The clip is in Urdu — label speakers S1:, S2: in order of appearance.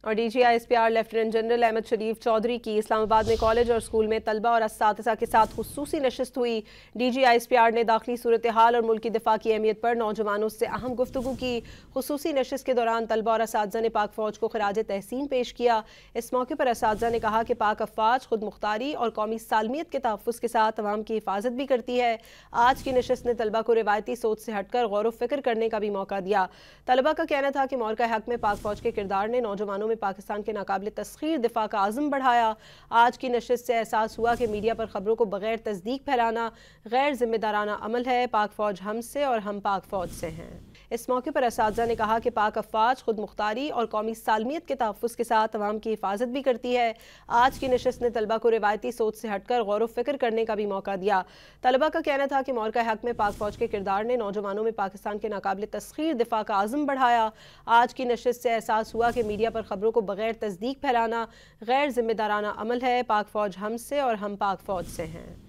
S1: اور DGISPR لیفٹیننٹ جنرل احمد شریف چودھری کی اسلام آباد میں کالج اور اسکول میں طلبہ اور اساتذہ کے ساتھ خصوصی نشست ہوئی۔ DGISPR نے داخلی صورتحال اور ملک کی دفاع کی اہمیت پر نوجوانوں سے اہم گفتگو کی۔ خصوصی نشست کے دوران طلبہ اور اساتذہ نے پاک فوج کو خراج تحسین پیش کیا۔ اس موقع پر اساتذہ نے کہا کہ پاک افواج خود مختاری اور قومی سالمیت کے تحفظ کے ساتھ عوام کی حفاظت بھی کرتی ہے۔ آج کی نشست نے طلبہ کو روایتی سوچ سے ہٹ کر غور و فکر کرنے کا بھی موقع دیا۔ طلبہ کا کہنا تھا کہ مورکہ حق میں پاک فوج کے کردار نے نوجوانوں میں پاکستان کے ناقابل تسخیر دفاع کا عزم بڑھایا۔ آج کی نشست سے احساس ہوا کہ میڈیا پر خبروں کو بغیر تصدیق پھیلانا غیر ذمہ دارانہ عمل ہے۔ پاک فوج ہم سے اور ہم پاک فوج سے ہیں۔ اس موقع پر اساتذہ نے کہا کہ پاک افواج خود مختاری اور قومی سالمیت کے تحفظ کے ساتھ عوام کی حفاظت بھی کرتی ہے۔ آج کی نشست نے طلبہ کو روایتی سوچ سے ہٹ کر غور و فکر کرنے کا بھی موقع دیا۔ طلبہ کا کہنا تھا کہ مورکہ حق میں پاک فوج کے کردار نے نوجوانوں میں پاکستان کے ناقابل تسخیر دفاع کا عزم بڑھایا۔ آج کی نشست سے احساس ہوا کہ میڈیا پر خبروں کو بغیر تصدیق پھیلانا غیر ذمہ دارانہ عمل ہے۔ پاک فوج ہم سے اور ہم پاک فوج سے ہیں۔